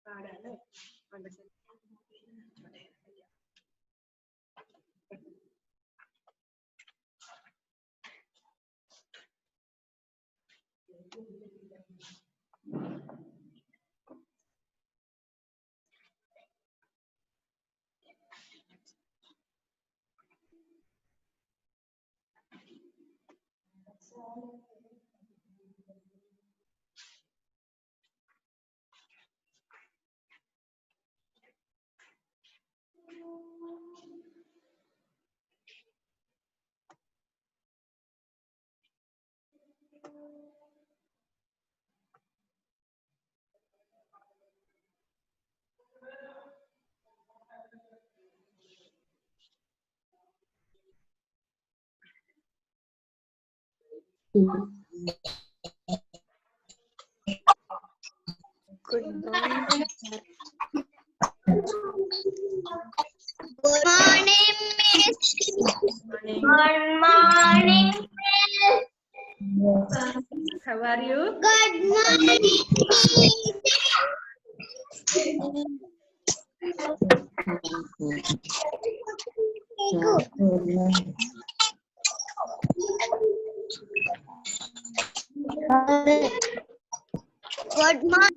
പാടാണ്. Good morning. Good morning, Miss. Morning. Good morning, Miss. How are you? Good morning, Good morning,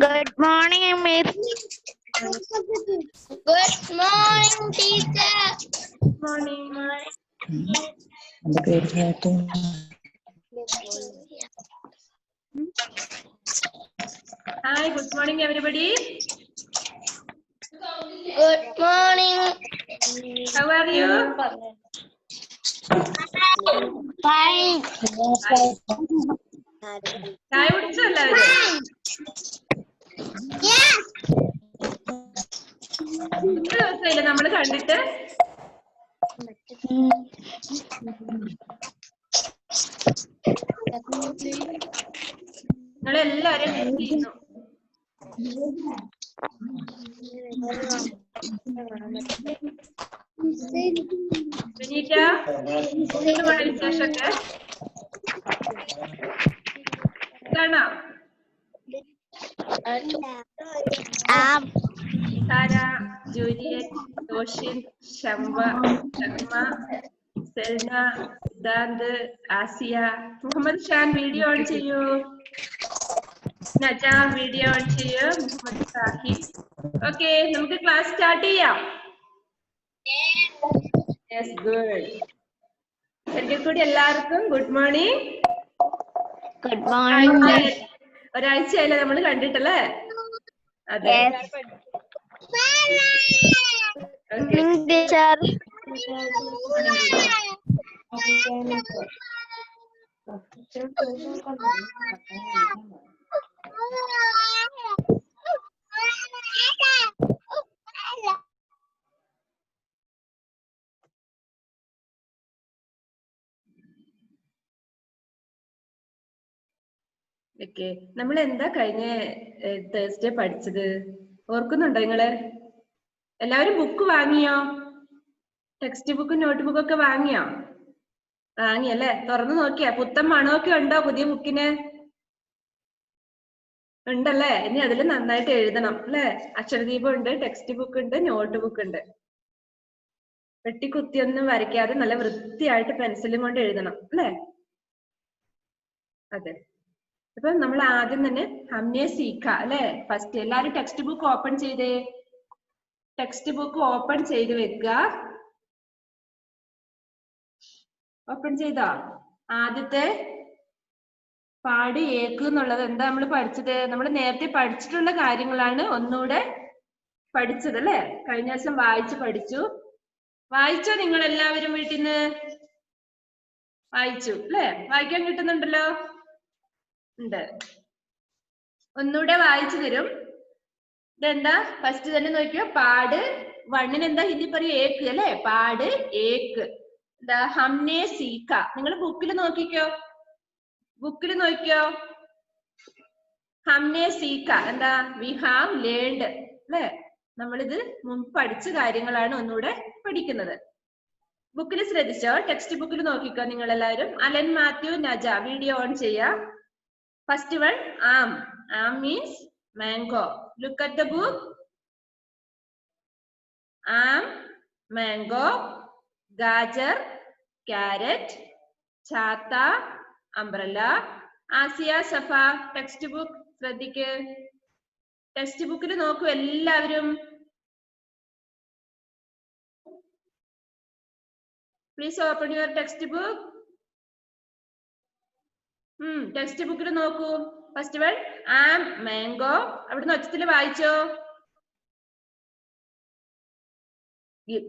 Good morning, Miss. Good morning, teacher. Morning. Hi, good morning everybody. Good morning. How are you? Fine. ചായ കുടിച്ചോ എല്ലാവരും? Yes. എത്ര ദിവസമായില്ലേ നമ്മള് കണ്ടിട്ട്? നിങ്ങളെല്ലാരും miss ചെയ്യുന്നു. ബെനീറ്റ, എന്തുമാണ് വിശേഷമൊക്കെ? ഇതാണോ Sara, Juliet, Roshin, Shambha, Sharma, Selna, Siddhant, Asiya, Muhammad Shan video on ചെയ്യൂ. നജാം വീഡിയോ ഓൺ ചെയ്യൂ. മുഹമ്മദ് സാഹിബ്. ഓക്കെ, നമുക്ക് ക്ലാസ് സ്റ്റാർട്ട് ചെയ്യാം. Yes, good. ഒരിക്കൽ കൂടി എല്ലാവർക്കും ഗുഡ് മോർണിംഗ്. Good morning. ഒരാഴ്ചയായില്ലേ നമ്മൾ കണ്ടിട്ടല്ലേ? അതെ. ഓക്കെ. Teacher. ഓക്കെ, നമ്മൾ എന്താ കഴിഞ്ഞ തേഴ്സ്ഡേ പഠിച്ചത്? ഓർക്കുന്നുണ്ടോ നിങ്ങള്? എല്ലാവരും ബുക്ക് വാങ്ങിയോ? ടെക്സ്റ്റ് ബുക്കും നോട്ട് ബുക്കും ഒക്കെ വാങ്ങിയോ? വാങ്ങിയല്ലേ? തുറന്നു നോക്കിയാ പുത്തൻ മണമൊക്കെ ഉണ്ടോ പുതിയ ബുക്കിന്? ഉണ്ടല്ലേ? ഇനി അതിൽ നന്നായിട്ട് എഴുതണം അല്ലേ? അക്ഷരദീപം ഉണ്ട്, ടെക്സ്റ്റ് ബുക്ക് ഉണ്ട്, നോട്ട് ബുക്ക് ഉണ്ട്. വെട്ടിക്കുത്തിയൊന്നും വരയ്ക്കാതെ നല്ല വൃത്തിയായിട്ട് പെൻസിലും കൊണ്ട് എഴുതണം അല്ലേ? അതെ. അപ്പൊ നമ്മൾ ആദ്യം തന്നെ ഹംനെ സീഖ അല്ലെ? ഫസ്റ്റ് എല്ലാരും ടെക്സ്റ്റ് ബുക്ക് ഓപ്പൺ ചെയ്തേ. ടെക്സ്റ്റ് ബുക്ക് ഓപ്പൺ ചെയ്ത് വെക്കുക. ഓപ്പൺ ചെയ്തോ? ആദ്യത്തെ പാട് ഏക്ക് എന്നുള്ളത് എന്താ നമ്മൾ പഠിച്ചത്? നമ്മൾ നേരത്തെ പഠിച്ചിട്ടുള്ള കാര്യങ്ങളാണ് ഒന്നുകൂടെ പഠിച്ചത് അല്ലെ? കഴിഞ്ഞ ദിവസം വായിച്ച് പഠിച്ചു. വായിച്ചോ നിങ്ങൾ എല്ലാവരും വീട്ടിൽ നിന്ന്? വായിച്ചു അല്ലെ? വായിക്കാൻ കിട്ടുന്നുണ്ടല്ലോ? ഉണ്ട്. ഒന്നുകൂടെ വായിച്ചു തരും. ഇതെന്താ? ഫസ്റ്റ് തന്നെ നോക്കിയോ, പാട്. വണ്ണിന് എന്താ ഹിന്ദി പറയും? ഏക്ക് അല്ലെ? പാട് ഏക്ക്. ഹംനെ സീക്ക. നിങ്ങൾ ബുക്കിൽ നോക്കിക്കോ, ബുക്കിൽ നോക്കിക്കോ. ഹംനെ സീക്ക എന്താ? വി ഹാവ് ലേൺഡ് അല്ലെ? നമ്മളിത് മുമ്പ് പഠിച്ച കാര്യങ്ങളാണ് ഒന്നുകൂടെ പഠിക്കുന്നത്. ബുക്കിൽ ശ്രദ്ധിച്ചോ? ടെക്സ്റ്റ് ബുക്കിൽ നോക്കിക്കോ നിങ്ങൾ എല്ലാവരും. Alan Mathew Naja video on ചെയ്യാ. ഫസ്റ്റ് വൺ ആം. ആം means mango. Look at the book. ആം, മാംഗോ, ഗാജർ, ക്യാരറ്റ്, ചാത്ത, umbrella. Asiya, Safa text book ശ്രദ്ധിക്ക്. ടെക്സ്റ്റ് ബുക്കിൽ നോക്കൂ എല്ലാവരും. Please open your text book. Text ബുക്കിൽ നോക്കൂ. ഫസ്റ്റ് വൺ ആം, മാംഗോ. അവിടുന്ന് ഒച്ചത്തിൽ വായിച്ചോ.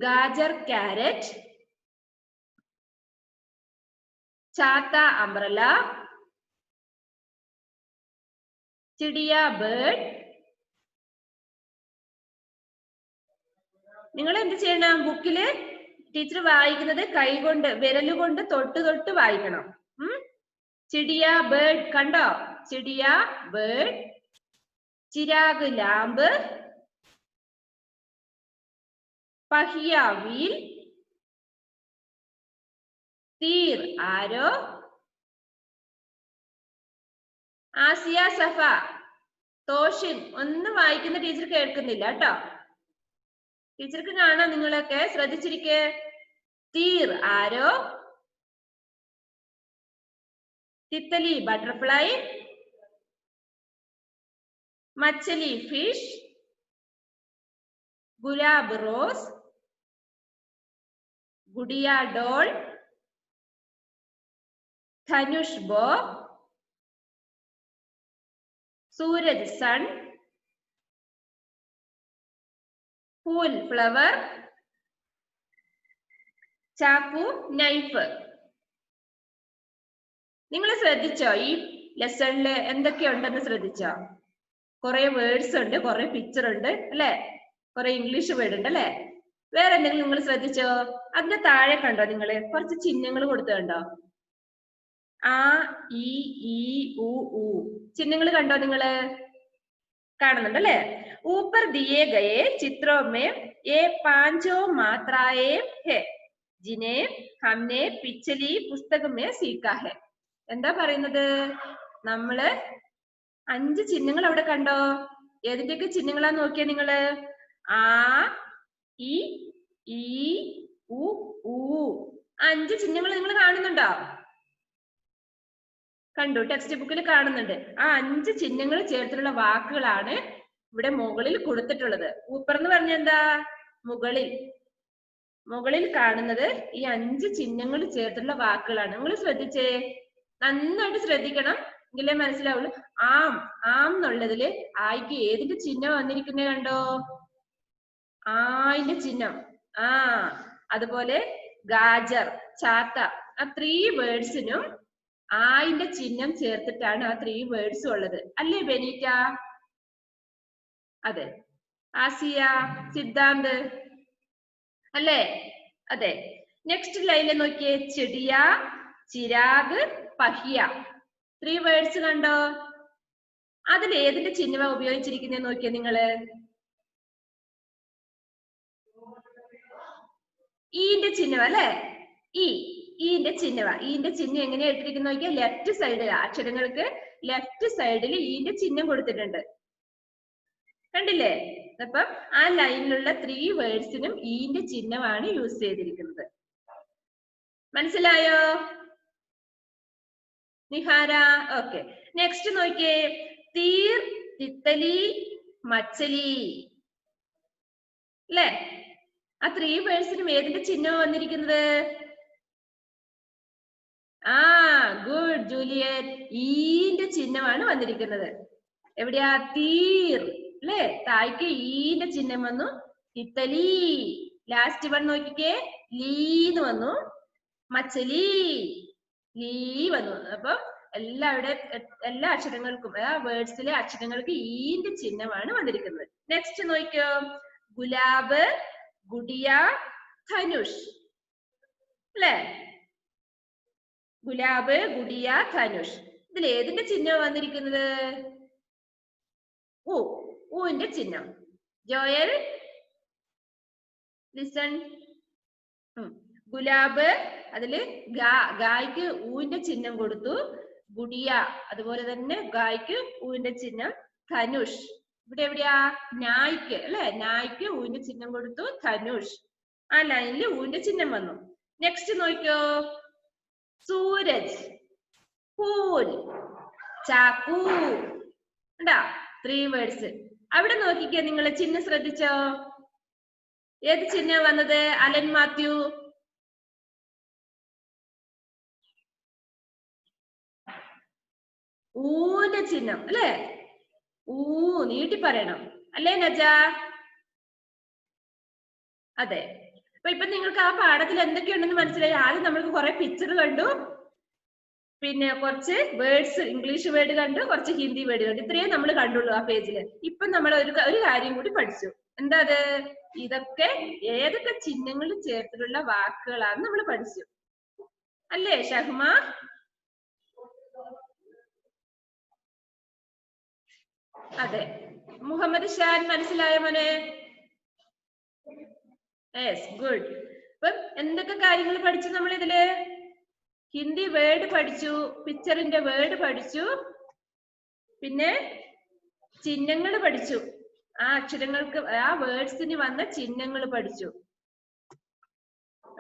ഗാജർ, ക്യാരറ്റ്, ചാത്ത, അംബ്രല്ല, ചിടിയ, ബേർഡ്. നിങ്ങൾ എന്ത് ചെയ്യണം? ബുക്കില് ടീച്ചർ വായിക്കുന്നത് കൈകൊണ്ട് വിരലുകൊണ്ട് തൊട്ട് തൊട്ട് വായിക്കണം. ചിടിയ, ബേർഡ് കണ്ടോ? ചിടിയ, ബേർഡ്. ചിരാഗ്, ലാമ്പ്. പഹിയ, വീൽ. തീർ, ആരോ. ആസിയ, സഫ. തോഷിൻ ഒന്നും വായിക്കുന്ന ടീച്ചർ കേൾക്കുന്നില്ല കേട്ടോ. ടീച്ചർക്ക് കാണാം, നിങ്ങളൊക്കെ ശ്രദ്ധിച്ചിരിക്കെ. തീർ, ആരോ. തിത്തലി, ബട്ടർഫ്ലൈ. മച്ചലി, ഫിഷ്. ഗുലാബ്, റോസ്. ഗുഡിയ, ഡോൾ. ധനുഷ്, ബോ. സൂരജ്, സൺ. ഫൂൽ, ഫ്ലവർ. ചാക്കു, നൈഫ്. നിങ്ങൾ ശ്രദ്ധിച്ചോ? ഈ ലെസണില് എന്തൊക്കെയുണ്ടെന്ന് ശ്രദ്ധിച്ചോ? കുറെ വേർഡ്സ് ഉണ്ട്, കുറെ പിക്ചർ ഉണ്ട് അല്ലെ? കുറെ ഇംഗ്ലീഷ് വേർഡ് ഉണ്ട് അല്ലെ? വേറെ എന്തെങ്കിലും നിങ്ങൾ ശ്രദ്ധിച്ചോ? അതിന്റെ താഴെ കണ്ടോ നിങ്ങള് കുറച്ച് ചിഹ്നങ്ങൾ കൊടുത്തുണ്ടോ? ആ, ഇ, ഈ, ഉ, ഊ ചിഹ്നങ്ങൾ കണ്ടോ നിങ്ങള്? കാണുന്നുണ്ട് അല്ലെ? ऊपर दिए गए चित्रों में ये पांचों मात्राएं है जिन्हें हमने पिछली पुस्तक में सीखा है. എന്താ പറയുന്നത്? നമ്മള് 5 ചിഹ്നങ്ങൾ അവിടെ കണ്ടോ? ഏതിന്റെയൊക്കെ ചിഹ്നങ്ങളാ നോക്കിയ നിങ്ങള്? ആ, ഇ, ഈ, ഉ, ഊ 5 ചിഹ്നങ്ങൾ നിങ്ങൾ കാണുന്നുണ്ടോ? കണ്ടു, ടെക്സ്റ്റ് ബുക്കിൽ കാണുന്നുണ്ട്. ആ 5 ചിഹ്നങ്ങൾ ചേർത്തിട്ടുള്ള വാക്കുകളാണ് ഇവിടെ മുകളിൽ കൊടുത്തിട്ടുള്ളത്. ഊപ്പർ എന്ന് പറഞ്ഞ എന്താ? മുകളിൽ. മുകളിൽ കാണുന്നത് ഈ 5 ചിഹ്നങ്ങൾ ചേർത്തിട്ടുള്ള വാക്കുകളാണ്. നിങ്ങൾ ശ്രദ്ധിച്ചേ, നന്നായിട്ട് ശ്രദ്ധിക്കണം, എങ്കിലേ മനസ്സിലാവുള്ളൂ. ആം, ആം എന്നുള്ളതില് ആയിക്ക് ഏതിന്റെ ചിഹ്നം വന്നിരിക്കുന്നത് കണ്ടോ? ആയിന്റെ ചിഹ്നം. ആ, അതുപോലെ ഗാജർ, ചാത്ത, ആ 3 വേർഡ്സിനും ആയിന്റെ ചിഹ്നം ചേർത്തിട്ടാണ് ആ 3 വേർഡ്സും ഉള്ളത്. അല്ലേ ബെനീറ്റ? അതെ. ആസിയ, സിദ്ധാന്ത് അല്ലേ? അതെ. നെക്സ്റ്റ് ലൈനിൽ നോക്കിയേ. ചെടിയ, ചിരാഗ്, പഹിയ 3 വേർഡ്സ് കണ്ടോ? അതിൽ ഏതിന്റെ ചിഹ്നമാണ് ഉപയോഗിച്ചിരിക്കുന്നത് നോക്കിയേ നിങ്ങള്? ഈന്റെ ചിഹ്നം അല്ലെ? ഈന്റെ ചിഹ്നമാ. ഈന്റെ ചിഹ്നം എങ്ങനെയാ ഇട്ടിരിക്കുന്നത് നോക്കിയാൽ ലെഫ്റ്റ് സൈഡിൽ, അക്ഷരങ്ങൾക്ക് ലെഫ്റ്റ് സൈഡിൽ ഈന്റെ ചിഹ്നം കൊടുത്തിട്ടുണ്ട്. കണ്ടില്ലേ? അപ്പം ആ ലൈനിലുള്ള 3 വേർഡ്സിനും ഈന്റെ ചിഹ്നമാണ് യൂസ് ചെയ്തിരിക്കുന്നത്. മനസ്സിലായോ നിഹാര? ഓക്കെ. നെക്സ്റ്റ് നോക്കിയേ. തീർ, തിത്തലി, മച്ചലി അല്ലേ? ആ 3 വേർഡ്സിനും ഏതിന്റെ ചിഹ്നം വന്നിരിക്കുന്നത്? ആ, ഗുഡ് ജൂലിയറ്റ്. ഈന്റെ ചിഹ്നമാണ് വന്നിരിക്കുന്നത്. എവിടെയാ? തീർ അല്ലേ? തായ്ക്ക് ഈന്റെ ചിഹ്നം വന്നു. തിത്തലി, ലാസ്റ്റ് വൺ നോക്കിക്കേ, ലീന്ന് വന്നു. മച്ചലി, ലീ വന്നു. അപ്പൊ എല്ലാ അക്ഷരങ്ങൾക്കും, ആ വേർഡ്സിലെ അക്ഷരങ്ങൾക്ക് ഈന്റെ ചിഹ്നമാണ് വന്നിരിക്കുന്നത്. നെക്സ്റ്റ് നോക്കിയോ. ഗുലാബ്, ഗുഡിയ, ധനുഷ് അല്ലേ? ഗുലാബ്, ഗുഡിയ, ധനുഷ്. ഇതിൽ ഏതിന്റെ ചിഹ്നം വന്നിരിക്കുന്നത്? ഊന്റെ ചിഹ്നം. Joel, listen. ഗുലാബ്, അതില് ഗായ്ക്ക് ഊന്റെ ചിഹ്നം കൊടുത്തു. ഗുഡിയ, അതുപോലെ തന്നെ ഗായ്ക്ക് ഊന്റെ ചിഹ്നം. ധനുഷ്, ഇവിടെ എവിടെയാ? നായ്ക്ക് അല്ലെ? നായ്ക്ക് ഊന്റെ ചിഹ്നം കൊടുത്തു. ധനുഷ്, ആ ലൈനിൽ ഊന്റെ ചിഹ്നം വന്നു. നെക്സ്റ്റ് നോക്കിയോ. സൂരജ്, ഫൂൽ, ചാക്കു. ഉണ്ടാ 3 വേർഡ്സ്. അവിടെ നോക്കിക്കേ, നിങ്ങൾ ചിഹ്നം ശ്രദ്ധിച്ചോ? ഏത് ചിഹ്നം വന്നത്? അലൻ മാത്യു. ഊന്റെ ചിഹ്നം അല്ലെ? നീട്ടി പറയണം അല്ലേ നജ? അതെ. അപ്പൊ ഇപ്പൊ നിങ്ങൾക്ക് ആ പാഠത്തിൽ എന്തൊക്കെയുണ്ടെന്ന് മനസ്സിലായി. ആദ്യം നമ്മൾക്ക് കുറെ പിക്ചർ കണ്ടു, പിന്നെ കുറച്ച് വേർഡ്സ്, ഇംഗ്ലീഷ് വേർഡ് കണ്ടു, കുറച്ച് ഹിന്ദി വേർഡ് കണ്ടു. ഇത്രയും നമ്മൾ കണ്ടുള്ളൂ ആ പേജിൽ. ഇപ്പൊ നമ്മൾ ഒരു കാര്യം കൂടി പഠിച്ചു. എന്താ അത്? ഇതൊക്കെ ഏതൊക്കെ ചിഹ്നങ്ങൾ ചേർത്തിട്ടുള്ള വാക്കുകളാണ് നമ്മൾ പഠിച്ചു അല്ലേ ഷഹ്മ? അതെ. മുഹമ്മദ് ഷാൻ മനസ്സിലായോ മോനെ? Yes, good. അപ്പൊ എന്തൊക്കെ കാര്യങ്ങൾ പഠിച്ചു നമ്മൾ ഇതില്? ഹിന്ദി വേർഡ് പഠിച്ചു, പിക്ചറിന്റെ വേർഡ് പഠിച്ചു, പിന്നെ ചിഹ്നങ്ങൾ പഠിച്ചു. ആ അക്ഷരങ്ങൾക്ക്, ആ വേർഡ്സിന് വന്ന ചിഹ്നങ്ങൾ പഠിച്ചു.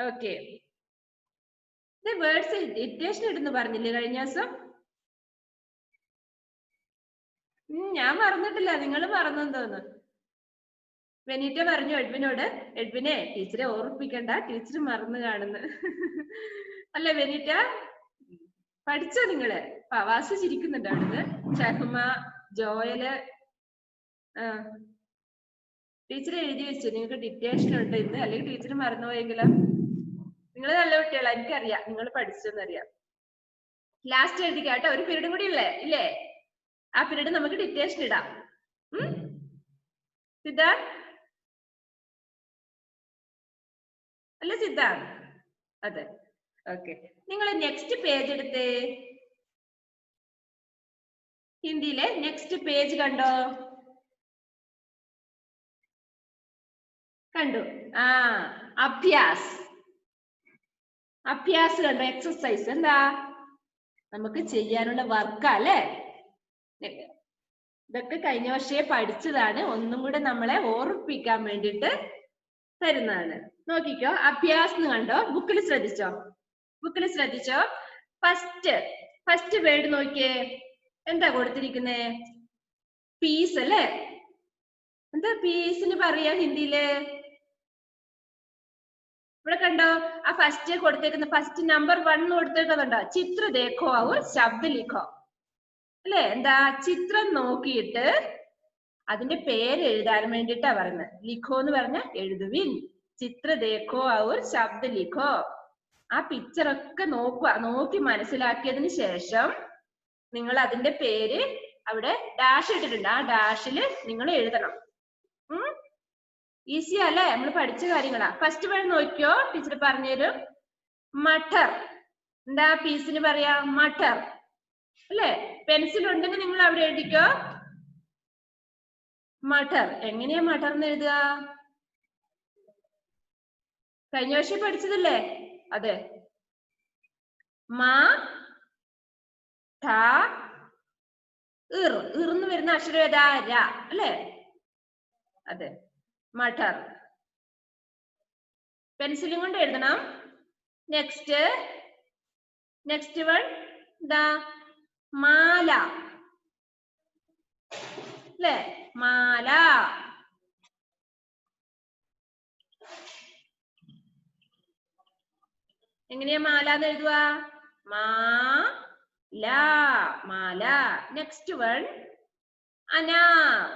ഓക്കെ. വേർഡ്സ് ഡിക്റ്റേഷൻ ഇടുന്നു പറഞ്ഞില്ലേ കഴിഞ്ഞ ദിവസം? ഞാൻ മറന്നിട്ടില്ല, നിങ്ങൾ മറന്നെന്ന് തോന്നുന്നു. വെനീറ്റ പറഞ്ഞു എഡ്വിനോട്, എഡ്വിനെ ടീച്ചറെ ഓർമ്മിപ്പിക്കണ്ട, ടീച്ചർ മറന്നു കാണുന്നു. അല്ലെ വെനീറ്റ? പഠിച്ചോ നിങ്ങള്? വാസു ചിരിക്കുന്നുണ്ട് അവിടുന്ന്. ഷഹ്മ, ജോയല്. ടീച്ചർ എഴുതി വെച്ചു നിങ്ങൾക്ക് ഡിക്റ്റേഷൻ ഉണ്ട് ഇന്ന്, അല്ലെങ്കിൽ ടീച്ചർ മറന്നുപോയെങ്കിലോ? നിങ്ങൾ നല്ല കുട്ടികളാ, എനിക്കറിയാം നിങ്ങൾ പഠിച്ചെന്നറിയാം. ലാസ്റ്റ് എഴുതിക്കാട്ടോ, ഒരു പീരീഡും കൂടി ഇല്ലേ? ആ പീരീഡ് നമുക്ക് ഡിക്റ്റേഷൻ ഇടാം. സിദ്ധാർത്ഥ് അല്ല സിദ്ധാർത്ഥ്? അതെ. ഓക്കെ, നിങ്ങൾ നെക്സ്റ്റ് പേജ് എടുത്തേ. ഹിന്ദിയിലെ നെക്സ്റ്റ് പേജ് കണ്ടോ? കണ്ടു. അഭ്യാസ്. അഭ്യാസ് കണ്ടോ? എക്സസൈസ്. എന്താ? നമുക്ക് ചെയ്യാനുള്ള വർക്കാ അല്ലേ? ഇതൊക്കെ കഴിഞ്ഞ വർഷേ പഠിച്ചതാണ്, ഒന്നും കൂടെ നമ്മളെ ഓർമ്മിപ്പിക്കാൻ വേണ്ടിട്ട് തരുന്നതാണ്. നോക്കിക്കോ, അഭ്യാസ് കണ്ടോ? ബുക്കിൽ ശ്രദ്ധിച്ചോ? ഫസ്റ്റ് വേർഡ് നോക്കിയേ. എന്താ കൊടുത്തിരിക്കുന്നേ? പീസ് അല്ലേ? എന്താ പീസിന് പറയാ ഹിന്ദിയില്? ഇവിടെ കണ്ടോ? ആ ഫസ്റ്റ് കൊടുത്തേക്കുന്ന ഫസ്റ്റ് നമ്പർ 1 കൊടുത്തേക്കുന്നുണ്ടോ? ചിത്ര ദേഖോ ഔർ ശബ്ദ് ലിഖോ അല്ലേ? എന്താ? ചിത്രം നോക്കിയിട്ട് അതിന്റെ പേര് എഴുതാൻ വേണ്ടിട്ടാ പറയുന്നത്. ലിഖോ എന്ന് പറഞ്ഞ എഴുതുവിൻ. ചിത്ര ദേഖോ ഔർ ശബ്ദ് ലിഖോ. ആ പിക്ചർ ഒക്കെ നോക്കി മനസ്സിലാക്കിയതിന് ശേഷം നിങ്ങൾ അതിന്റെ പേര് അവിടെ ഡാഷ് ഇട്ടിട്ടുണ്ട്, ആ ഡാഷില് നിങ്ങൾ എഴുതണം. ഈസി അല്ലേ? നമ്മൾ പഠിച്ച കാര്യങ്ങളാ. ഫസ്റ്റ് വേർഡ് നോക്കിയോ, ടീച്ചർ പറഞ്ഞുതരും. മട്ടർ. എന്താ പീസിന് പറയാ? മട്ടർ അല്ലേ? പെൻസിൽ ഉണ്ടെങ്കിൽ നിങ്ങൾ അവിടെ എഴുതിക്കോ. മട്ടർ. എങ്ങനെയാ മട്ടർ എന്ന് എഴുതുക? കഴിഞ്ഞ വർഷം പഠിച്ചതല്ലേ? അതെ. ഇർന്ന് വരുന്ന അക്ഷരം ഏതാ? ര അല്ലേ? അതെ, മട്ടർ. പെൻസിലും കൊണ്ട് എഴുതണം. നെക്സ്റ്റ് വൺ എന്താ? മാല അല്ലേ? മാല. എങ്ങനെയാ മാല എന്ന് എഴുതുക? മാല. നെക്സ്റ്റ് വൺ അനാർ.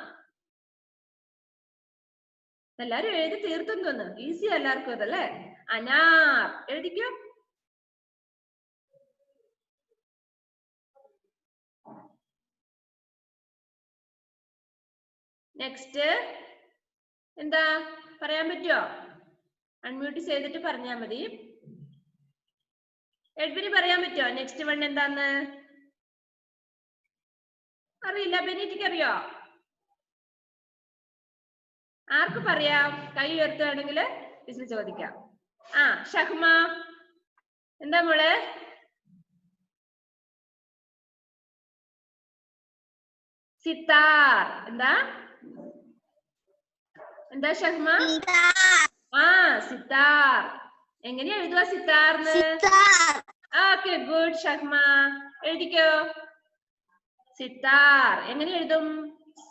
എല്ലാരും എഴുതി തീർത്തെന്ന് തോന്നുന്നു. ഈസി എല്ലാവർക്കും അതല്ലേ? അനാർ എഴുതിക്കോ. നെക്സ്റ്റ് എന്താ പറയാൻ പറ്റുമോ? അൺമ്യൂട്ട് ചെയ്തിട്ട് പറഞ്ഞാൽ മതി. എഡ്വിന് പറയാൻ പറ്റുമോ നെക്സ്റ്റ് വൺ എന്താന്ന്? അറിയില്ല. ബെനീറ്റിക്ക് അറിയോ? ആർക്ക് പറയാം? കൈ ഉയർത്തുകയാണെങ്കിൽ മിസ്സിന് ചോദിക്കാം. ഷഹ്മ എന്താ മോളെ? സിത്താർ. എന്താ ഷഹ്മ? സിത്താർ. എങ്ങനെയാ എഴുതുക സിത്താർന്ന്? Okay, good Shahma. എഴുതിക്കോ. സിത്താർ എങ്ങനെ എഴുതും?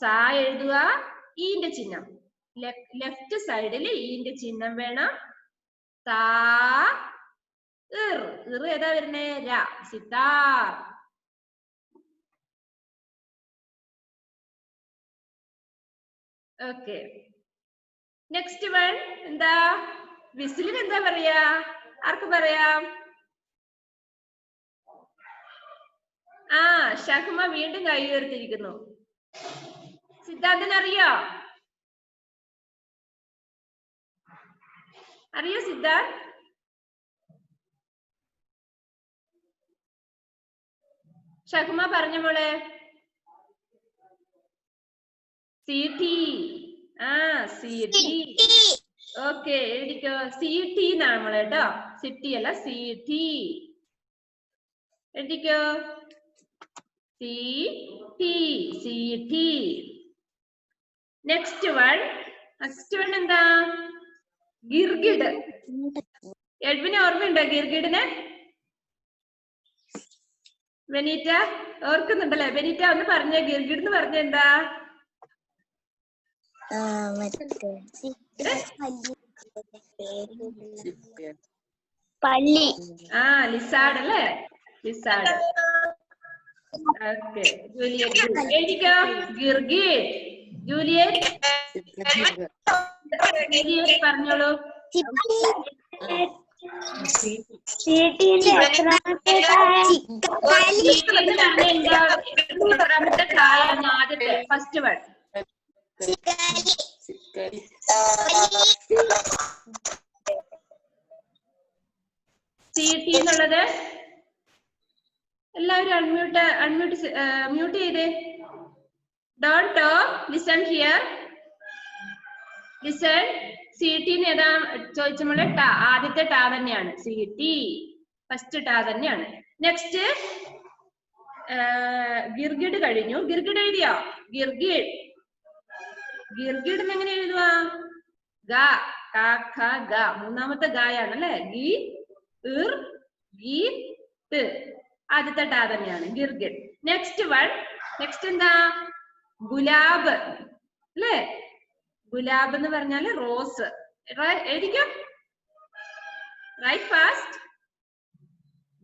സാ എഴുതുക, ഈന്റെ ചിഹ്നം ലെഫ്റ്റ് സൈഡിൽ ഈന്റെ ചിഹ്നം വേണം. താ ഇർ ഏതാ വരുന്നേ? ര. സിത്താർ. ഓക്കെ, നെക്സ്റ്റ് വൺ എന്താ? വിസിലിന് എന്താ പറയാ? ആർക്ക് പറയാം? ഷഹ്മ വീണ്ടും കൈ ഉയർത്തിയിരിക്കുന്നു. സിദ്ധാർത്ഥന് അറിയോ? സിദ്ധാർത്ഥ്? ഷഹ്മ പറഞ്ഞ മോളെ. സിടി. സിടി. ഓക്കെ, എഴുതിക്കോ. സിടി എന്നാണ് മോളെ കേട്ടോ. സിറ്റി അല്ല, സിടി. എഴുതിക്കോ. സിടി. നെക്സ്റ്റ് വൺ എന്താ? ഗിർഗിഡ്. എഡ്വിന് ഓർമ്മയുണ്ടോ ഗിർഗിഡിനെ? ബെനീറ്റ ഓർക്കുന്നുണ്ടല്ലേ? ബെനീറ്റ ഒന്ന് പറഞ്ഞ ഗിർഗിഡ് എന്ന് പറഞ്ഞ എന്താ? പല്ലി. ലിസാർഡ് അല്ലേ? ലിസാർഡ്. ഓക്കെ, ജൂലിയറ്റ് എഴുതിക്കോ. ഗിർഗിഡ്. ജൂലിയറ്റ് പറഞ്ഞോളൂ. എത്രാമത്തെ കായാണ്? ആദ്യത്തെ ഫസ്റ്റ് വൺ. സിടി എന്നുള്ളത് എല്ലാവരും മ്യൂട്ട് ചെയ്തേ. Don't talk, listen here. Listen. CT ഏതാ ചോദിച്ചോളെ? ആദ്യത്തെ ടാ തന്നെയാണ്. സിടി ഫസ്റ്റ് ടാ തന്നെയാണ്. നെക്സ്റ്റ് ഗിർഗിഡ് കഴിഞ്ഞു. ഗിർഗിഡ് എഴുതിയോ? ഗിർഗിഡിന് എങ്ങനെ എഴുതുക? ഗ, ക, ഖ, ഗ. മൂന്നാമത്തെ ഗായാണ് അല്ലെ? ഗി, ഇർ, ഗി, ട്. ആദ്യത്തെ ടാ തന്നെയാണ് ഗിർഗിഡ്. Next one. നെക്സ്റ്റ് എന്താ? ഗുലാബ് അല്ലേ? ഗുലാബ് എന്ന് പറഞ്ഞാല് റോസ്. എഴുതിക്കോ. Write fast.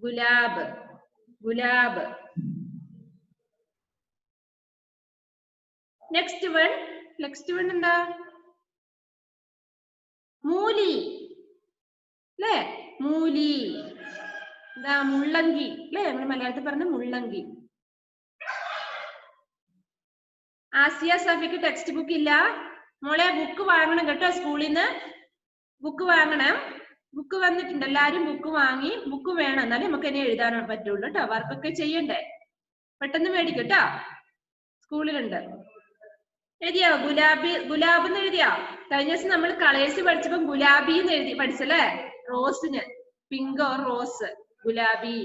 ഗുലാബ്. നെക്സ്റ്റ് വൺ എന്താ? മൂലി അല്ലേ? മൂലി. എന്താ? മുള്ളങ്കി അല്ലേ? നമ്മൾ മലയാളത്തിൽ പറഞ്ഞ മുള്ളങ്കി. ആസിയ സഫിക്ക് ടെക്സ്റ്റ് ബുക്ക് ഇല്ല മോളെ. ബുക്ക് വാങ്ങണം കേട്ടോ. സ്കൂളിൽ നിന്ന് ബുക്ക് വാങ്ങണം. ബുക്ക് വന്നിട്ടുണ്ട്. എല്ലാരും ബുക്ക് വാങ്ങി. ബുക്ക് വേണം, എന്നാലും നമുക്ക് ഇനി എഴുതാൻ പറ്റുള്ളൂ കേട്ടോ. വർക്കൊക്കെ ചെയ്യണ്ടേ? പെട്ടെന്ന് മേടിക്കട്ടോ. സ്കൂളിലുണ്ട്. എഴുതിയോ? ഗുലാബ് എന്ന് എഴുതിയോ? കഴിഞ്ഞ ദിവസം നമ്മൾ കളേഴ്സ് പഠിച്ചപ്പോ ഗുലാബി എന്ന് എഴുതി പഠിച്ചല്ലേ? റോസിന് പിങ്ക് ഓർ റോസ്. ഗുലാബി.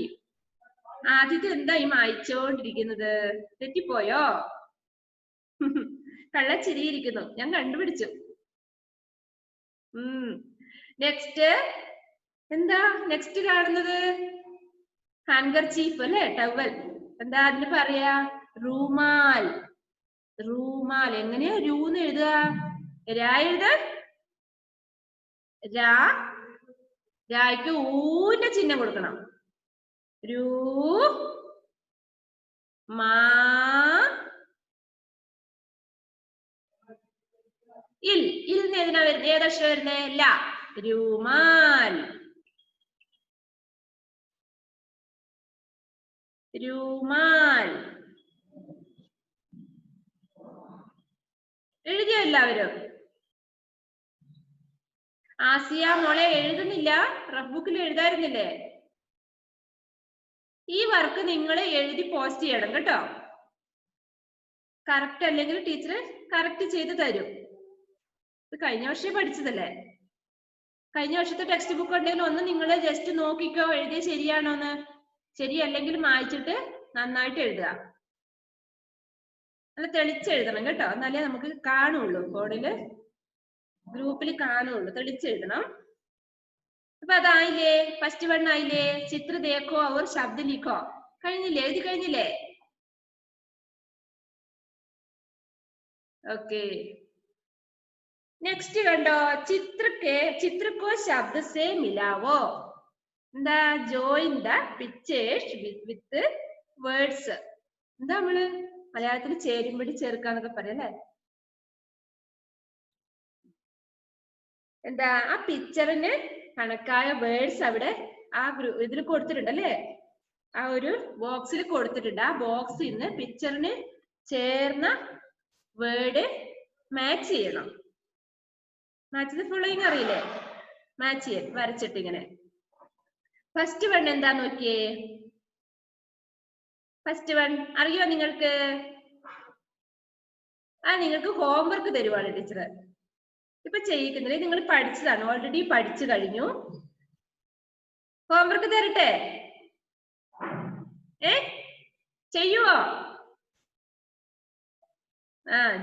ആദ്യത്തെ എന്താ ഈ മായിച്ചോണ്ടിരിക്കുന്നത്? തെറ്റിപ്പോയോ? കള്ളച്ചിരിയിരിക്കുന്നു. ഞാൻ കണ്ടുപിടിച്ചു. നെക്സ്റ്റ് എന്താ? നെക്സ്റ്റ് കാണുന്നത് ഹാൻകർചീഫ് അല്ലെ? ടവൽ. എന്താ അതിന് പറയാ? റൂമാൽ. എങ്ങനെയാ രൂന്ന് എഴുതുക? രാ എഴുത. രായ്ക്ക് ഊന്റെ ചിഹ്നം കൊടുക്കണം. രൂ മാ ഇൽ. ഏതിനാ വരുന്നത്? ഏതക്ഷരം വരുന്നേ? ല. രൂമാൽ. എഴുതിയോ എല്ലാവരും? ആസിയ മോളെ എഴുതുന്നില്ല? റഫ് ബുക്കിൽ എഴുതായിരുന്നില്ലേ? ഈ വർക്ക് നിങ്ങൾ എഴുതി പോസ്റ്റ് ചെയ്യണം കേട്ടോ. കറക്റ്റ് അല്ലെങ്കിൽ ടീച്ചർ കറക്റ്റ് ചെയ്ത് തരും. ഇത് കഴിഞ്ഞ വർഷം പഠിച്ചതല്ലേ. കഴിഞ്ഞ വർഷത്തെ ടെക്സ്റ്റ് ബുക്ക് ഉണ്ടെങ്കിൽ ഒന്ന് നിങ്ങൾ ജസ്റ്റ് നോക്കിക്കോ, എഴുതിയ ശരിയാണോന്ന്. ശരിയല്ലെങ്കിൽ മായ്ച്ചിട്ട് നന്നായിട്ട് എഴുതുക. നല്ല തെളിച്ചെഴുതണം കേട്ടോ, എന്നാലേ നമുക്ക് കാണുള്ളൂ, ബോർഡില് ഗ്രൂപ്പിൽ കാണുള്ളൂ. തെളിച്ചെഴുതണം. അപ്പൊ അതായില്ലേ, ഫസ്റ്റ് വൺ ആയില്ലേ. ചിത്ര ദേഖോ അവർ ശബ്ദ ലിഖോ. കഴിഞ്ഞില്ലേ, എഴുതി കഴിഞ്ഞില്ലേ? ഓക്കെ. നെക്സ്റ്റ് കണ്ടോ, ചിത്രക്കോ ശബ്ദ സേ മിലാവോ. എന്താ, join the pictures with words. എന്താ നമ്മള് മലയാളത്തിൽ ചേരുംപടി ചേർക്കാന്നൊക്കെ പറയാം അല്ലെ. എന്താ, ആ പിക്ചറിന് കണക്കായ വേർഡ്സ് അവിടെ ആ ഇതിൽ കൊടുത്തിട്ടുണ്ട് അല്ലേ. ആ ഒരു ബോക്സിൽ കൊടുത്തിട്ടുണ്ട്. ആ ബോക്സിൽ നിന്ന് പിക്ചറിന് ചേർന്ന വേർഡ് മാച്ച് ചെയ്യണം. മാച്ച് ദ ഫോളോയിങ് അറിയില്ലേ, മാച്ച് ചെയ്യാൻ വരച്ചിട്ട് ഇങ്ങനെ. ഫസ്റ്റ് വൺ എന്താ നോക്കിയേ. ഫസ്റ്റ് വൺ അറിയോ നിങ്ങൾക്ക്? നിങ്ങൾക്ക് ഹോംവർക്ക് തരുവാണ് ടീച്ചർ. ഇപ്പൊ ചെയ്യിക്കുന്നില്ല, നിങ്ങൾ പഠിച്ചതാണ്, ഓൾറെഡി പഠിച്ചു കഴിഞ്ഞു. ഹോംവർക്ക് തരട്ടെ? ചെയ്യുവോ?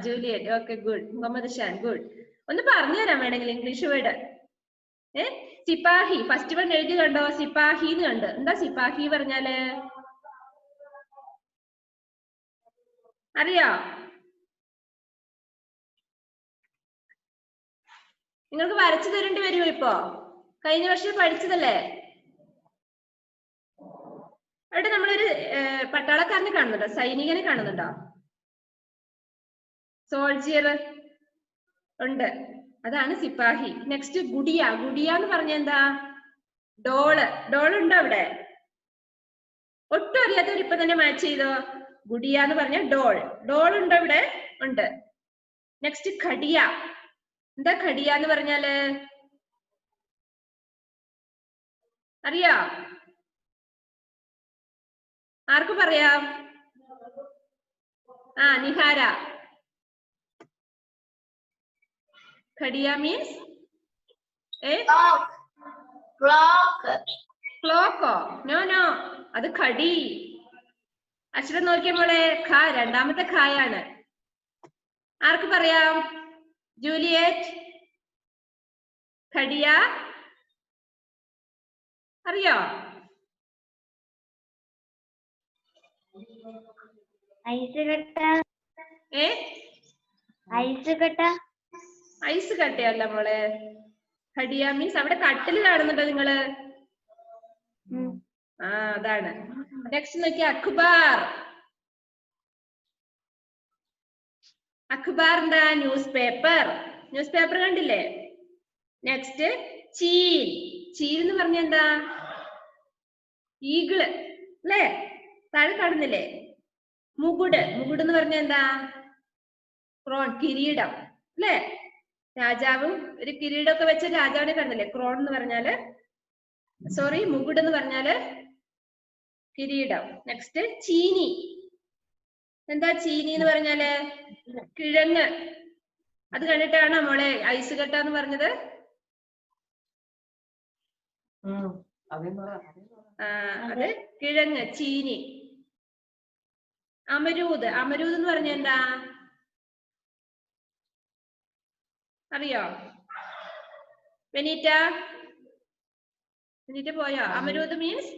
Juliet, okay, good. Muhammad Shan, good. ഒന്ന് പറഞ്ഞു തരാൻ വേണമെങ്കിൽ ഇംഗ്ലീഷ് വേർഡ്. സിപ്പാഹി. ഫസ്റ്റ് വൺ എഴുതി കണ്ടോ, സിപ്പാഹി എന്ന് കണ്ട്. എന്താ സിപ്പാഹി പറഞ്ഞാല്? അറിയോ? നിങ്ങൾക്ക് വരച്ചു തരേണ്ടി വരുമോ ഇപ്പോ? കഴിഞ്ഞ വർഷം പഠിച്ചതല്ലേ. അവിടെ നമ്മളൊരു പട്ടാളക്കാരനെ കാണുന്നുണ്ടോ, സൈനികനെ കാണുന്നുണ്ടോ? സോൾജിയർ ഉണ്ട്, അതാണ് സിപ്പാഹി. നെക്സ്റ്റ് ഗുഡിയ. ഗുഡിയ എന്ന് പറഞ്ഞ എന്താ? ഡോള്. ഡോൾ ഉണ്ടോ അവിടെ? ഒട്ടും അറിയാത്തവർ ഇപ്പൊ തന്നെ മാച്ച് ചെയ്തോ. ഗുഡിയ എന്ന് പറഞ്ഞ ഡോൾ. ഡോൾ ഉണ്ടോ ഇവിടെ? ഉണ്ട്. നെക്സ്റ്റ് ഖടിയ. എന്താ ഖടിയ എന്ന് പറഞ്ഞാല്? അറിയാ? ആർക്ക് പറയാം? നിഹാര. ഖടിയ മീൻസ് ക്ലോക്കോ? നോ നോ, അത് ഖടി. അക്ഷരം നോക്കിയ മോളെ, ഖ രണ്ടാമത്തെ ഖായാണ്. ആർക്ക് പറയാം? ജൂലിയറ്റ്. ഖടിയ അറിയോ? ഐസ് കട്ട. ഐസ് കട്ടയല്ല മോളെ. ഖടിയ മീൻസ് അവിടെ കട്ടില് കാണുന്നുണ്ടോ നിങ്ങള്? അതാണ്. നെക്സ്റ്റ് നോക്കിയ അഖ്ബാർ. അഖ്ബാർ എന്താ? News paper. ന്യൂസ് പേപ്പർ കണ്ടില്ലേ? നെക്സ്റ്റ് ചീൽ. ചീൽ എന്ന് പറഞ്ഞ എന്താ? ഈഗിള് അല്ലേ, താഴെ കാണുന്നില്ലേ? മുകുട്. മുകുട് എന്ന് പറഞ്ഞ എന്താ? ക്രോൺ, കിരീടം അല്ലേ. രാജാവും ഒരു കിരീടമൊക്കെ വെച്ച രാജാവിനെ കാണുന്നില്ലേ? ക്രോൺ എന്ന് പറഞ്ഞാല്, സോറി, മുകുട് എന്ന് പറഞ്ഞാല് കിരീടം. നെക്സ്റ്റ് ചീനി. എന്താ ചീനി എന്ന് പറഞ്ഞാല്? കിഴങ്ങ്. അത് കണ്ടിട്ടാണ് മോളെ ഐസ് കട്ട എന്ന് പറഞ്ഞത്. അത് കിഴങ്ങ്, ചീനി. അമരൂദ്. അമരൂദ് എന്ന് പറഞ്ഞ എന്താ? അറിയോ? വെനീറ്റ പോയോ? അമരൂദ് മീൻസ്?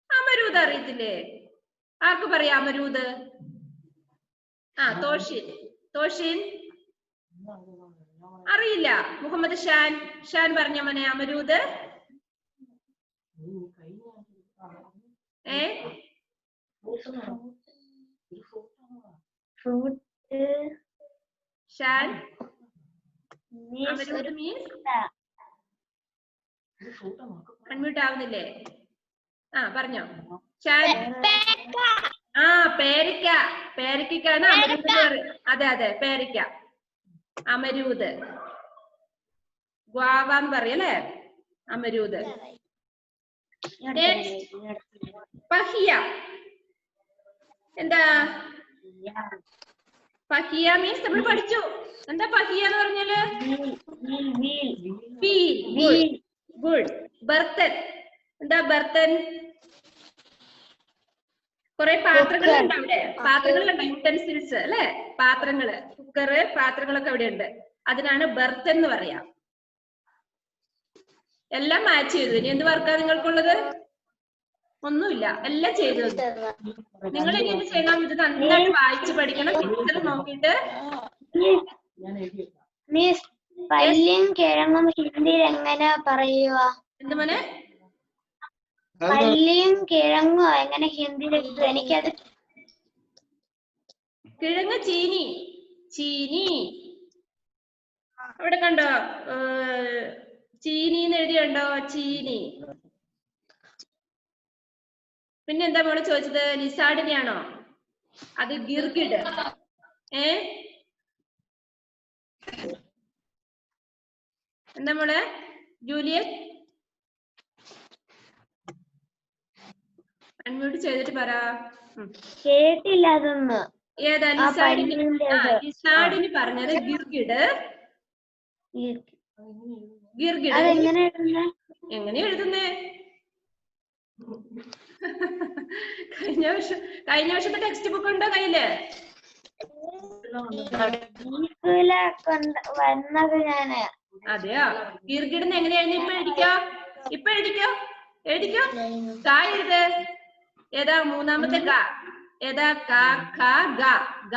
അമരൂദ് അറിയത്തില്ലേ? ആർക്ക് പറയാം അമരൂദ്? തോഷിൻ. തോഷിൻ അറിയില്ല. മുഹമ്മദ് ഷാൻ. ഷാൻ പറഞ്ഞ മോനെ അമരൂദ്. ഷാൻ, അമരൂദ് മീൻസ്? അൺമ്യൂട്ട് ആവുന്നില്ലേ? പറഞ്ഞോ ഷാൻ. പേരയ്ക്ക. പേരയ്ക്കാണ് അമരൂദ്. അതെ അതെ, പേരയ്ക്ക, അമരൂദ്. ഗ്വാവ എന്ന് പറയല്ലേ, അമരൂദ്. പഹിയ. എന്താ പഹിയ മീൻസ് നമ്മൾ പഠിച്ചു. എന്താ പഹിയ എന്ന് പറഞ്ഞാല്? ഗുഡ്. ബർത്തൻ. എന്താ ബർത്തൻ? കുറെ പാത്രങ്ങളുണ്ട് അവിടെ. പാത്രങ്ങളുണ്ട്, യൂട്ടൻസിൽസ് അല്ലെ, പാത്രങ്ങള്, കുക്കറ്, പാത്രങ്ങളൊക്കെ അവിടെ ഉണ്ട്. അതിനാണ് ബർത്തൻ എന്ന് പറയാം. എല്ലാം മാച്ച് ചെയ്തു. ഇനി എന്ത് വർക്കാ നിങ്ങൾക്കുള്ളത്? ഒന്നുമില്ല, എല്ലാം ചെയ്തു. നിങ്ങൾ ഇനി എന്ത് ചെയ്യണം? ഇത് നന്നായിട്ട് വായിച്ചു പഠിക്കണം. പിക്ചർ നോക്കിയിട്ട്. മിസ്, പല്ലിയും കിഴങ്ങും ഹിന്ദിയിൽ എങ്ങനെ പറയുക? എന്ത് മോനെ? പല്ലിയും കിഴങ്ങും എങ്ങനെ ഹിന്ദിയിൽ? എനിക്കത് കിഴങ്ങ് ചീനി. ചീനി അവിടെ കണ്ടോ? ചീനി എന്ന് എഴുതിയുണ്ടോ? ചീനി. പിന്നെ എന്താ മോള് ചോദിച്ചത്? ലിസാഡിനെയാണോ? അത് ഗിർഗിഡ്. എന്താ മോളെ ജൂലിയറ്റ്? അൺമ്യൂട്ട് ചെയ്തിട്ട് പറ. കേട്ടില്ല അതൊന്ന്. ഏതാ ലിസാഡിന്? ലിസാഡിന് പറഞ്ഞത് ഗിർഗിഡ്. ഗിർഗിഡ് എങ്ങനെ എഴുതുന്നേ? കഴിഞ്ഞ വർഷത്തെ ടെക്സ്റ്റ് ബുക്ക് ഉണ്ടോ കയ്യില്? വന്നത് ഞാന്. അതെയോ? ഗിർഗിഡിന് എങ്ങനെയായിരുന്നു? ഇപ്പൊ എഴുതിക്കോ. കാ എഴുത്. ഏതാ മൂന്നാമത്തെ കാ? ഏതാ? കാ ഖ ഗ.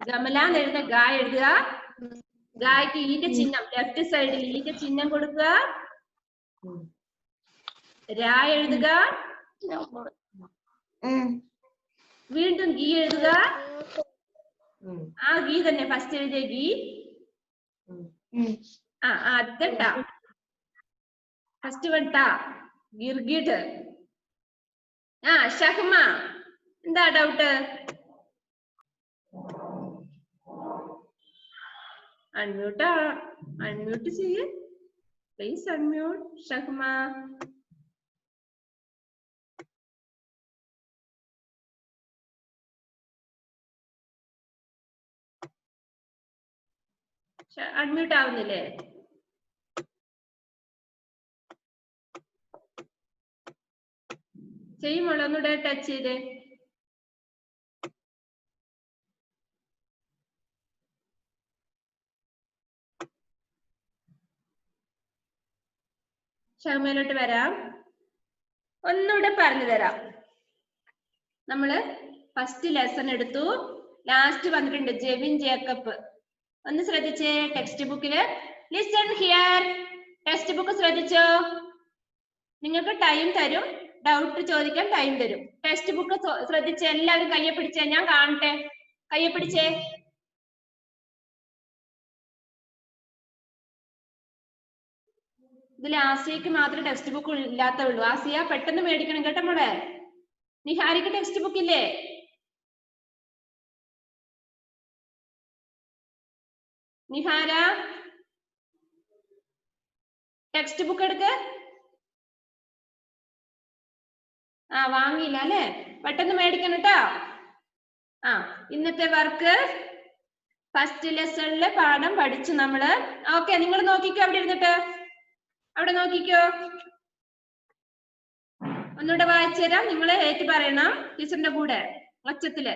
ഗമലാന്ന് എഴുതുന്ന ഗാ എഴുതുക. ഗായ്ക്ക് ഈന്റെ ചിഹ്നം ലെഫ്റ്റ് സൈഡിൽ ഈന്റെ ചിഹ്നം കൊടുക്കുക. രാ എഴുതുക. വീണ്ടും ഗീ എഴുതുക. ആ ഗീ തന്നെ ഫസ്റ്റ് എഴുതിയ ഗീ. ആദ്യത്തെ ട. ഫസ്റ്റ് വൺ ട. ഗിർഗിഡ്. ഷഹ്മ, എന്താ ഡൗട്ട്? അൺമ്യൂട്ട് ചെയ്യ് പ്ലീസ്. അൺമ്യൂട്ട് ഷഹ്മ. അൺമ്യൂട്ട് ആവുന്നില്ലേ? ചെയ്യുമോളെ ഒന്നുകൂടെ ടച്ച് ചെയ്തേ. ഷഹ്മയിലോട്ട് വരാം. ഒന്നുകൂടെ പറഞ്ഞു തരാം. നമ്മള് ഫസ്റ്റ് ലെസൺ എടുത്തു. ലാസ്റ്റ് വന്നിട്ടുണ്ട് ജെവിൻ ജേക്കബ്. ഒന്ന് ശ്രദ്ധിച്ചേ ടെക്സ്റ്റ് ബുക്കില്. Listen here. ടെക്സ്റ്റ് ബുക്ക് ശ്രദ്ധിച്ചോ? നിങ്ങൾക്ക് ടൈം തരും, ഡൗട്ട് ചോദിക്കാൻ ടൈം തരും. ടെക്സ്റ്റ് ബുക്ക് ശ്രദ്ധിച്ചേ. എല്ലാവരും കയ്യെ പിടിച്ചേ, ഞാൻ കാണട്ടെ. കയ്യെ പിടിച്ചേ. ഇതിൽ ആസിയക്ക് മാത്രമേ ടെക്സ്റ്റ് ബുക്ക് ഇല്ലാത്തുള്ളൂ. ആസിയ പെട്ടെന്ന് മേടിക്കണം കേട്ടോ മോളെ. നിഹാരിക്ക് ടെക്സ്റ്റ് ബുക്ക് ഇല്ലേ? നിഹാര ടെക്സ്റ്റ് ബുക്ക് എടുക്ക്. വാങ്ങിയില്ല അല്ലെ? പെട്ടെന്ന് മേടിക്കണം കേട്ടോ. ഇന്നത്തെ വർക്ക് ഫസ്റ്റ് ലെസണില് പാഠം പഠിച്ചു നമ്മള്. ഓക്കെ, നിങ്ങൾ നോക്കിക്കോ. അവിടെ ഇരുന്നിട്ട് അവിടെ നോക്കിക്കോ. ഒന്നുകൂടെ വായിച്ചു തരാം. നിങ്ങൾ ഏറ്റു പറയണം ടീച്ചറിന്റെ കൂടെ ഒച്ചത്തില്.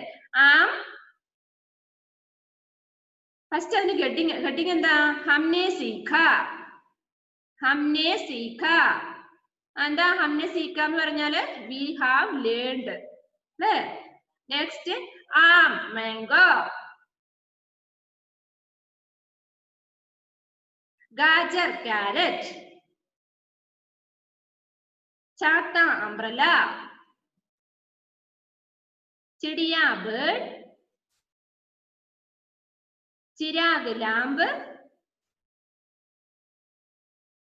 ഫസ്റ്റ് അതിന് ഹെഡിങ് എന്താ? ഹംനെ സീഖ. ഹംനെ സീഖ. എന്താ ഹംനെ സീഖ എന്ന് പറഞ്ഞാല് വി ഹാവ് ലേൺഡ് അല്ലേ? നെക്സ്റ്റ് ആം മാംഗോ. ഗാജർ ക്യാരറ്റ്. ചാത്ത അംബ്രല. ചിടിയ ബേർഡ്. ചിരാഗ് ലാമ്പ്.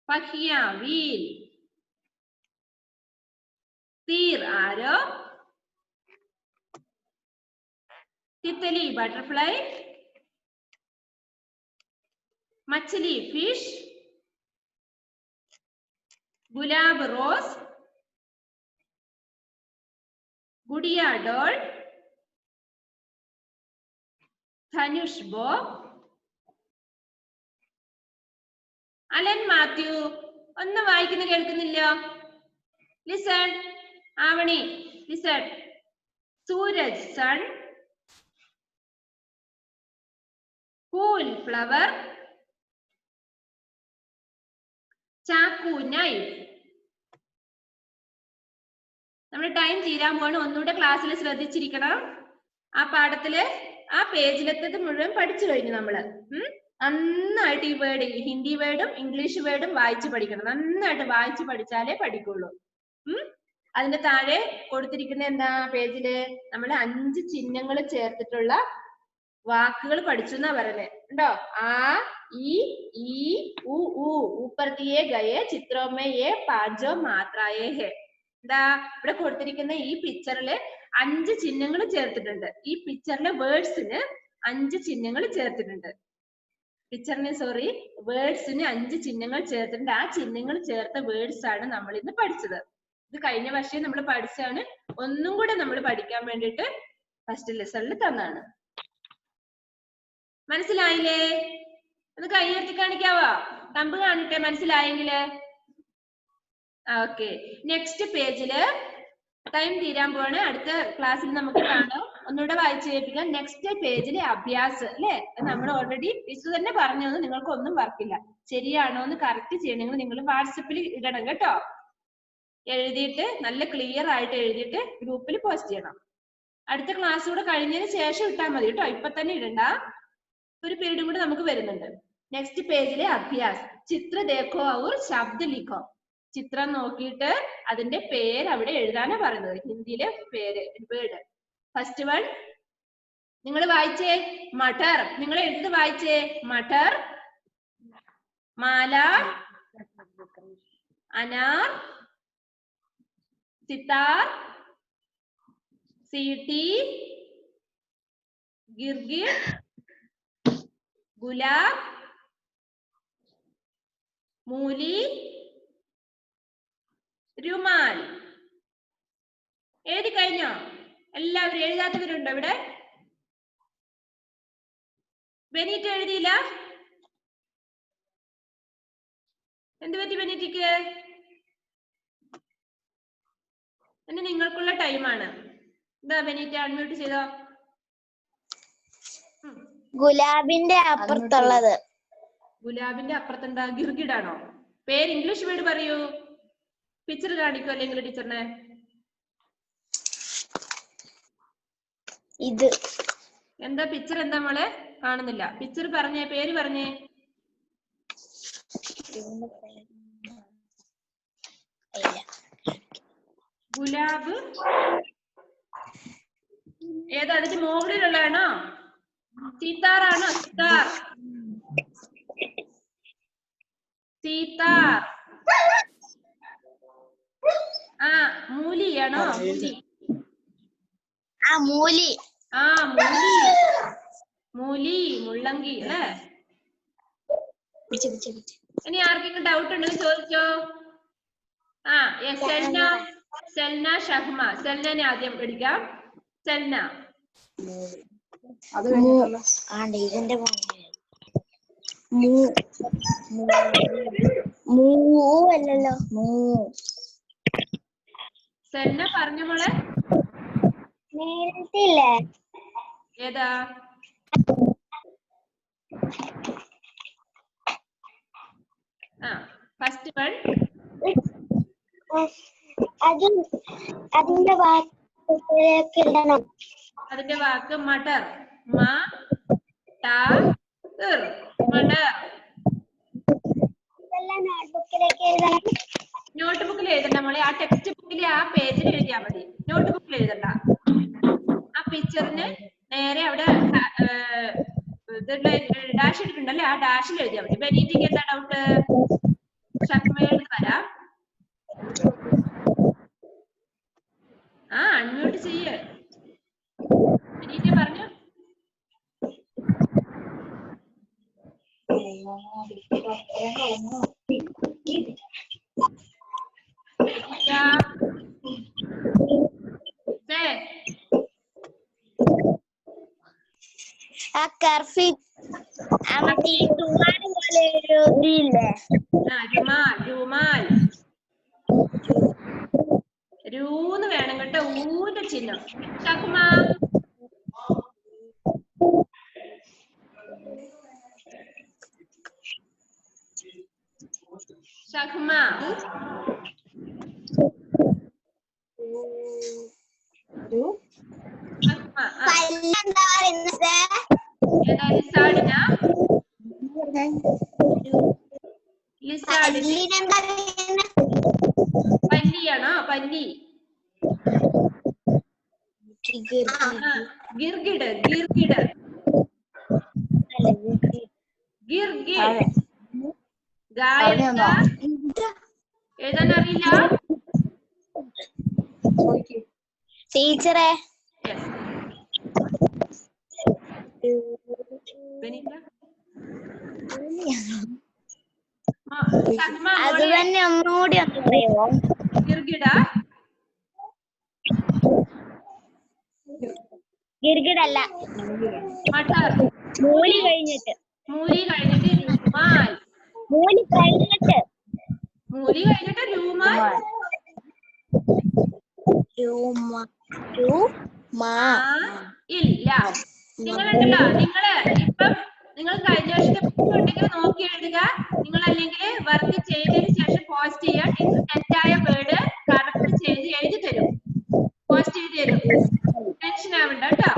പഹിയ വീൽ. തീർ ആരോ. തിത്തലി ബട്ടർഫ്ലൈ. മച്ചലി ഫിഷ്. ഗുലാബ് റോസ്. ഗുഡിയ ഡോൾ, ധനുഷ് ബോ, അലൻ മാത്യു. ഒന്നും വായിക്കുന്ന കേൾക്കുന്നില്ല. ലിസൺ. ആവണി ലിസൺ. സൂരജ് സൺ, കൂൽ ഫ്ലവർ, ചാക്കു നൈഫ്. നമ്മുടെ ടൈം തീരാൻ പോണ്. ഒന്നുകൂടെ ക്ലാസ്സിൽ ശ്രദ്ധിച്ചിരിക്കണം. ആ പാഠത്തില് ആ പേജിലെത്തത് മുഴുവൻ പഠിച്ചു കഴിഞ്ഞു നമ്മള്. നന്നായിട്ട് ഈ വേർഡ്, ഹിന്ദി വേർഡും ഇംഗ്ലീഷ് വേർഡും വായിച്ചു പഠിക്കണം. നന്നായിട്ട് വായിച്ചു പഠിച്ചാലേ പഠിക്കുള്ളൂ. അതിന്റെ താഴെ കൊടുത്തിരിക്കുന്ന എന്താ പേജില് നമ്മൾ 5 ചിഹ്നങ്ങൾ ചേർത്തിട്ടുള്ള വാക്കുകൾ പഠിച്ചു എന്നാ പറയുന്നത്. ഉണ്ടോ? ആ, ഈ, ഉ, ഊപ്പർ ദിയേ ഗയേ ചിത്രോं में ये पांचों मात्राएं है. എന്താ ഇവിടെ കൊടുത്തിരിക്കുന്ന ഈ പിക്ചറില് 5 ചിഹ്നങ്ങൾ ചേർത്തിട്ടുണ്ട്. ഈ പിക്ചറിലെ വേർഡ്സിന് 5 ചിഹ്നങ്ങൾ ചേർത്തിട്ടുണ്ട്. വേർഡ്സിന് 5 ചിഹ്നങ്ങൾ ചേർത്തിട്ടുണ്ട്. ആ ചിഹ്നങ്ങൾ ചേർത്ത വേർഡ്സ് ആണ് നമ്മൾ ഇന്ന് പഠിച്ചത്. ഇത് കഴിഞ്ഞ വർഷം നമ്മൾ പഠിച്ചാണ്. ഒന്നും കൂടെ നമ്മൾ പഠിക്കാൻ വേണ്ടിയിട്ട് ഫസ്റ്റ് ലെസണിൽ തന്നാണ്. മനസ്സിലായില്ലേ? ഒന്ന് കൈ ഉയർത്തി കാണിക്കാവോ? തമ്പ് കാണട്ടെ മനസ്സിലായെങ്കില്. ഓക്കെ, നെക്സ്റ്റ് പേജില് ടൈം തീരാൻ പോവാണ്. അടുത്ത ക്ലാസ്സിൽ നമുക്ക് കാണാം. ഒന്നുകൂടെ വായിച്ചു കേൾപ്പിക്കാം. നെക്സ്റ്റ് പേജിലെ അഭ്യാസ് അല്ലെ, നമ്മൾ ഓൾറെഡി മിസ് തന്നെ പറഞ്ഞു. നിങ്ങൾക്ക് ഒന്നും വർക്കില്ല. ശരിയാണോ എന്ന് കറക്റ്റ് ചെയ്യണമെങ്കിൽ നിങ്ങൾ വാട്സപ്പിൽ ഇടണം കേട്ടോ. എഴുതിയിട്ട് നല്ല ക്ലിയർ ആയിട്ട് എഴുതിയിട്ട് ഗ്രൂപ്പിൽ പോസ്റ്റ് ചെയ്യണം. അടുത്ത ക്ലാസ് കൂടെ കഴിഞ്ഞതിന് ശേഷം ഇട്ടാൽ മതി കേട്ടോ. ഇപ്പൊ തന്നെ ഇടണ്ട. ഒരു പീരീഡും കൂടെ നമുക്ക് വരുന്നുണ്ട്. നെക്സ്റ്റ് പേജിലെ അഭ്യാസ്. ചിത്ര ദേഖോ ഔർ ശബ്ദ ലിഖോ. ചിത്രം നോക്കിയിട്ട് അതിന്റെ പേര് അവിടെ എഴുതാനാ പറയുന്നത്. ഹിന്ദിയിലെ പേര്, വേർഡ്. ഫസ്റ്റ് വൺ നിങ്ങൾ വായിച്ചേ, മട്ടർ. നിങ്ങൾ എടുത്ത് വായിച്ചേ. മട്ടർ, മാല, അനാർ, സിതാർ, സീട്ടി, ഗിർഗിർ, ഗുലാബ്, മൂലി, രുമാൽ. എഴുതി കഴിഞ്ഞോ? എല്ലാവരും എഴുതാത്തവരുണ്ടോ ഇവിടെ? ബെനീറ്റ് എഴുതിയില്ല? എന്ത് പറ്റി ബെനീറ്റിക്ക്? ഇനി നിങ്ങൾക്കുള്ള ടൈമാണ്. എന്താ ബെനീറ്റ്, അൺമ്യൂട്ട് ചെയ്തോ. ഗുലാബിന്റെ അപ്പുറത്തുള്ളത്. ഗുലാബിന്റെ അപ്പുറത്തെന്താ? ഗിർഗിഡാണോ? പേര് ഇംഗ്ലീഷ് വേർഡ് പറയൂ. പിക്ചർ കാണിക്കോ അല്ലെങ്കിൽ ടീച്ചറിനെ? ഇത് എന്താ പിക്ചർ? എന്താ മോളെ കാണുന്നില്ല? പിക്ചർ പറഞ്ഞേ, പേര് പറഞ്ഞേ. ഗുലാബ് ഏതാ? അതിന്റെ മുകളിലുള്ളതാണോ? സീതാറാണോ? സീതാർ, സീതാർ. ആ, മൂലിയാണോ? മൂലി. മൂലി. ആ, മൂലി. മൂലി, മുള്ളങ്കി അല്ലേ? ഇനി ആർക്കെങ്കിലും ഡൗട്ട് ഉണ്ടെങ്കിൽ ചോദിച്ചോ. ആ, സെൽന, സെൽന ഷഹ്മ. സെൽനെ ആദ്യം പഠിക്കാം. സെൽന. ഇതിന്റെ അല്ലല്ലോ. സെൽന പറഞ്ഞ മോളെ. നേരത്തില്ലേ? ഏതാ? ആ, ഫസ്റ്റ് വൺ. അതിന്റെ വാക്ക് ഇടണം. അതിന്റെ വാക്ക് മട്ടർ. മട്ടർ. നോട്ട്ബുക്കിലേക്ക് എഴുതണം. നോട്ട്ബുക്കിൽ എഴുതണ്ട മോളെ. ആ ടെക്സ്റ്റ് ബുക്കിൽ ആ പേജിൽ എഴുതിയാൽ മതി. നോട്ട്ബുക്കിൽ എഴുതണ്ട. ആ പിക്ചറിന് നേരെ അവിടെ ഡാഷ് ഇട്ടിട്ടുണ്ടല്ലേ, ആ ഡാഷിൽ എഴുതിയാൽ മതി. ബെനീറ്റിക്ക് എന്താ ഡൗട്ട്? ഷക്മയോട് വരാം. ആ, അൺമ്യൂട്ട് ചെയ്യ്. ബെനീറ്റ് പറഞ്ഞു. ആ കർഫി മറ്റേ തുവാല പോലെ ഒരു ഇതില്ലേ രുമാൽ രുമാൽ രൂന്ന് വേണം കേട്ടോ ഊന്റെ ചിഹ്നം ഷഹ്മ ഷഹ്മ എന്താ പറയുന്നത് ഏതാ ലിസാഡിനാ ലിസാഡിന് പല്ലിയാണോ പല്ലി ഗിർഗിഡ് ഗിർഗിഡ് ഗിർഗിഡ് ഗായക എഴുതാൻ അറിയില്ല ടീച്ചറെ അത് തന്നെ ഒന്നുകൂടി ഒന്ന് പറയുമോ ഗിർഗിഡ ഗിർഗിഡല്ല മട്ടർ മൂലി കഴിഞ്ഞിട്ട് രുമാൽ മൂലി കഴിഞ്ഞിട്ട് രുമാൽ ഇല്ല നിങ്ങളുണ്ടല്ലോ നിങ്ങൾ കഴിഞ്ഞ വർഷത്തെ ബുക്ക് ഉണ്ടെങ്കിൽ നോക്കി എഴുതുക നിങ്ങൾ അല്ലെങ്കിൽ വർക്ക് ചെയ്തതിന് ശേഷം പോസ്റ്റ് ചെയ്യുക ടീച്ചർ തെറ്റായ വേർഡ് കറക്റ്റ് ചെയ്ത് എഴുതി തരും പോസ്റ്റ് ചെയ്ത് തരും ടെൻഷൻ ആവണ്ട കേട്ടോ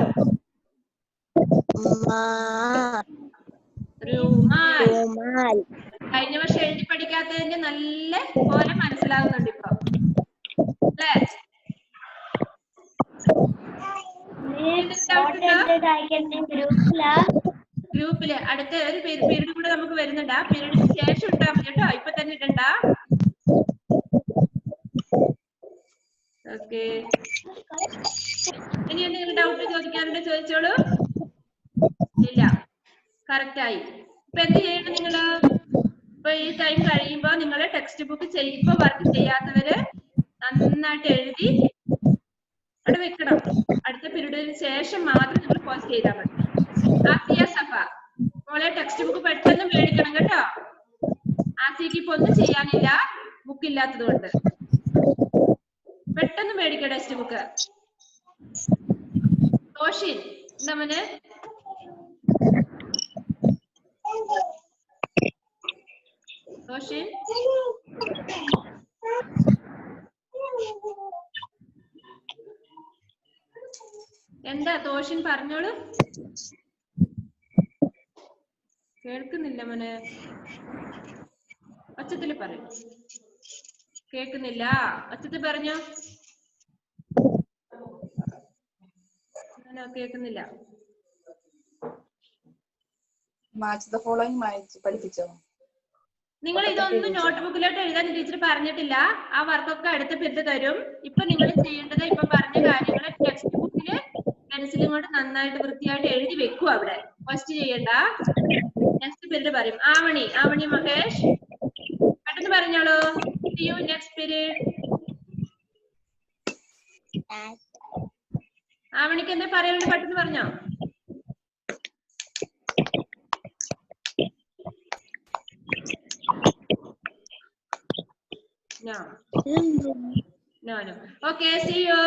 രുമാൽ കഴിഞ്ഞ വർഷം എഴുതി പഠിക്കാത്തതിന്റെ നല്ല പോലെ മനസ്സിലാവുന്നുണ്ട് ഇപ്പൊ അല്ലേ ഗ്രൂപ്പില് അടുത്ത ഒരു പീരീഡ് കൂടെ നമുക്ക് വരുന്നുണ്ട് ആ പീരീഡിന് ശേഷം ഇട്ടാ മതി കേട്ടോ ഇപ്പൊ തന്നെ ഇടണ്ട ഓക്കെ ഇനി എന്തെങ്കിലും ഡൗട്ട് ചോദിക്കാറുണ്ട് ചോദിച്ചോളൂ ഇല്ല കറക്റ്റ് ആയി ഇപ്പൊ എന്ത് ചെയ്യണം നിങ്ങള് ഇപ്പൊ ഈ ടൈം കഴിയുമ്പോ നിങ്ങള് ടെക്സ്റ്റ് ബുക്ക് ചെയ്യുമ്പോ വർക്ക് ചെയ്യാത്തവര് നന്നായിട്ട് എഴുതി അവിടെ വെക്കണം അടുത്ത പീരീഡിന് ശേഷം മാത്രം നിങ്ങൾ പോസ്റ്റ് ചെയ്താൽ മതി ആസിയ സഫ മോളെ ടെക്സ്റ്റ് ബുക്ക് പെട്ടെന്ന് മേടിക്കണം കേട്ടോ ആസിയക്ക് ഇപ്പൊ ഒന്നും ചെയ്യാനില്ല ബുക്ക് ഇല്ലാത്തത് കൊണ്ട് പെട്ടെന്ന് മേടിക്കുക ടെക്സ്റ്റ് ബുക്ക് റോഷിൻ എന്താ മോനെ റോഷിൻ എന്താ തോഷിൻ പറഞ്ഞോളൂ കേൾക്കുന്നില്ല മോനെ ഒച്ചത്തിൽ പറയും കേൾക്കുന്നില്ല ഒച്ചത്തിൽ പറഞ്ഞോ കേൾക്കുന്നില്ല പഠിപ്പിച്ചോ നിങ്ങൾ ഇതൊന്നും നോട്ട്ബുക്കിലോട്ട് എഴുതാൻ ടീച്ചർ പറഞ്ഞിട്ടില്ല ആ വർക്കൊക്കെ അടുത്ത പീരീഡ് തരും ഇപ്പൊ നിങ്ങൾ ചെയ്യേണ്ടത് ഇപ്പൊ പറഞ്ഞ കാര്യങ്ങൾ ടെക്സ്റ്റ് ബുക്കില് പെൻസിലും കൊണ്ട് നന്നായിട്ട് വൃത്തിയായിട്ട് എഴുതി വെക്കുക അവിടെ ഫസ്റ്റ് ചെയ്യണ്ട നെക്സ്റ്റ് പീരീഡ് പറയും ആവണി മഹേഷ് പെട്ടെന്ന് പറഞ്ഞോളൂ see you next period ആവണിക്ക് എന്താ പറയാനുണ്ട് പെട്ടെന്ന് പറഞ്ഞോ no okay see you